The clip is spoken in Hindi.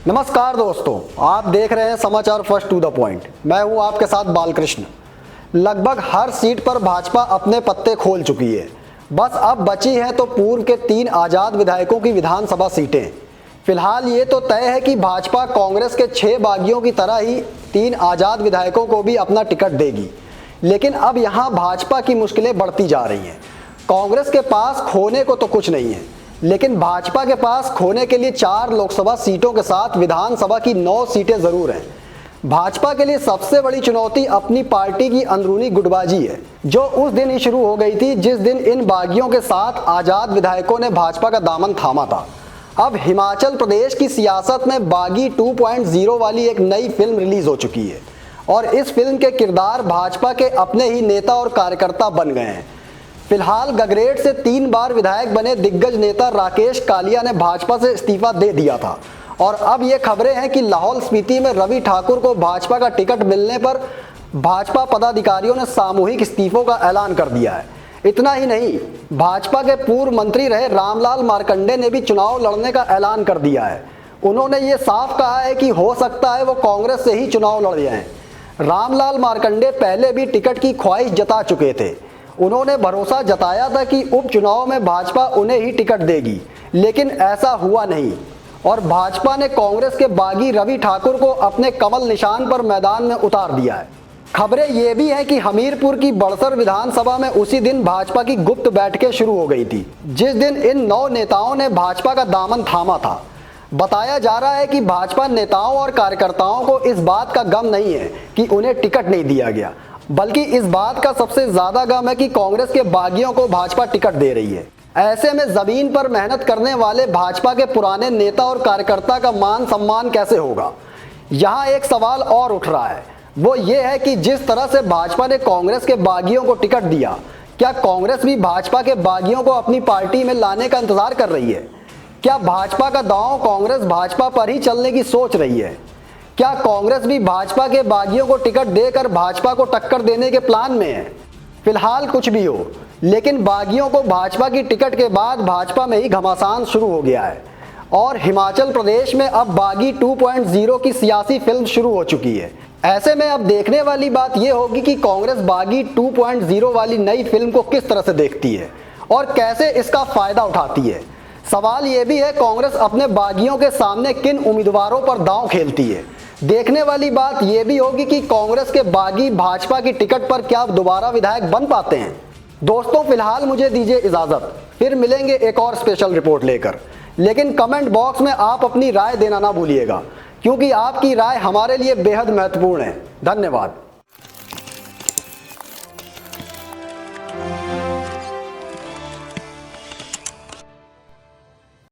नमस्कार दोस्तों, आप देख रहे हैं समाचार फर्स्ट टू द पॉइंट। मैं हूं आपके साथ बालकृष्ण। लगभग हर सीट पर भाजपा अपने पत्ते खोल चुकी है। बस अब बची है तो पूर्व के 3 आज़ाद विधायकों की विधानसभा सीटें। फिलहाल ये तो तय है कि भाजपा कांग्रेस के 6 बागियों की तरह ही 3 आज़ाद विधायकों को भी अपना टिकट देगी। लेकिन अब यहाँ भाजपा की मुश्किलें बढ़ती जा रही हैं। कांग्रेस के पास खोने को तो कुछ नहीं है, लेकिन भाजपा के पास खोने के लिए 4 लोकसभा सीटों के साथ विधानसभा की 9 सीटें जरूर हैं। भाजपा के लिए सबसे बड़ी चुनौती अपनी पार्टी की अंदरूनी गुटबाजी है, जो उस दिन ही शुरू हो गई थी जिस दिन इन बागियों के साथ आजाद विधायकों ने भाजपा का दामन थामा था। अब हिमाचल प्रदेश की सियासत में बागी 2.0 वाली एक नई फिल्म रिलीज हो चुकी है और इस फिल्म के किरदार भाजपा के अपने ही नेता और कार्यकर्ता बन गए हैं। फिलहाल गगरेट से 3 बार विधायक बने दिग्गज नेता राकेश कालिया ने भाजपा से इस्तीफा दे दिया था और अब ये खबरें हैं कि लाहौल स्पीति में रवि ठाकुर को भाजपा का टिकट मिलने पर भाजपा पदाधिकारियों ने सामूहिक इस्तीफों का ऐलान कर दिया है। इतना ही नहीं, भाजपा के पूर्व मंत्री रहे रामलाल मार्कंडे ने भी चुनाव लड़ने का ऐलान कर दिया है। उन्होंने ये साफ कहा है कि हो सकता है वो कांग्रेस से ही चुनाव लड़ जाएं। रामलाल मार्कंडे पहले भी टिकट की ख्वाहिश जता चुके थे। उन्होंने भरोसा जताया था कि उपचुनाव में भाजपा उन्हें ही टिकट देगी, लेकिन ऐसा हुआ नहीं और भाजपा ने कांग्रेस के बागी रवि ठाकुर को अपने कमल निशान पर मैदान में उतार दिया है। खबरें ये भी हैं कि हमीरपुर की बड़सर विधानसभा में उसी दिन भाजपा की गुप्त बैठकें शुरू हो गई थी, जिस दिन इन 9 नेताओं ने भाजपा का दामन थामा था। बताया जा रहा है कि भाजपा नेताओं और कार्यकर्ताओं को इस बात का गम नहीं है कि उन्हें टिकट नहीं दिया गया, बल्कि इस बात का सबसे ज्यादा गम है कि कांग्रेस के बागियों को भाजपा टिकट दे रही है। ऐसे में जमीन पर मेहनत करने वाले भाजपा के पुराने नेता और कार्यकर्ता का मान सम्मान कैसे होगा? यहाँ एक सवाल और उठ रहा है, वो ये है कि जिस तरह से भाजपा ने कांग्रेस के बागियों को टिकट दिया, क्या कांग्रेस भी भाजपा के बागियों को अपनी पार्टी में लाने का इंतजार कर रही है? क्या भाजपा का दांव कांग्रेस भाजपा पर ही चलने की सोच रही है? क्या कांग्रेस भी भाजपा के बागियों को टिकट देकर भाजपा को टक्कर देने के प्लान में है? फिलहाल कुछ भी हो, लेकिन बागियों को भाजपा की टिकट के बाद भाजपा में ही घमासान शुरू हो गया है और हिमाचल प्रदेश में अब बागी 2.0 की सियासी फिल्म शुरू हो चुकी है। ऐसे में अब देखने वाली बात यह होगी कि कांग्रेस बागी 2.0 वाली नई फिल्म को किस तरह से देखती है और कैसे इसका फायदा उठाती है। सवाल यह भी है, कांग्रेस अपने बागियों के सामने किन उम्मीदवारों पर दांव खेलती है। देखने वाली बात यह भी होगी कि कांग्रेस के बागी भाजपा की टिकट पर क्या दोबारा विधायक बन पाते हैं। दोस्तों, फिलहाल मुझे दीजिए इजाजत, फिर मिलेंगे एक और स्पेशल रिपोर्ट लेकर। लेकिन कमेंट बॉक्स में आप अपनी राय देना ना भूलिएगा, क्योंकि आपकी राय हमारे लिए बेहद महत्वपूर्ण है। धन्यवाद।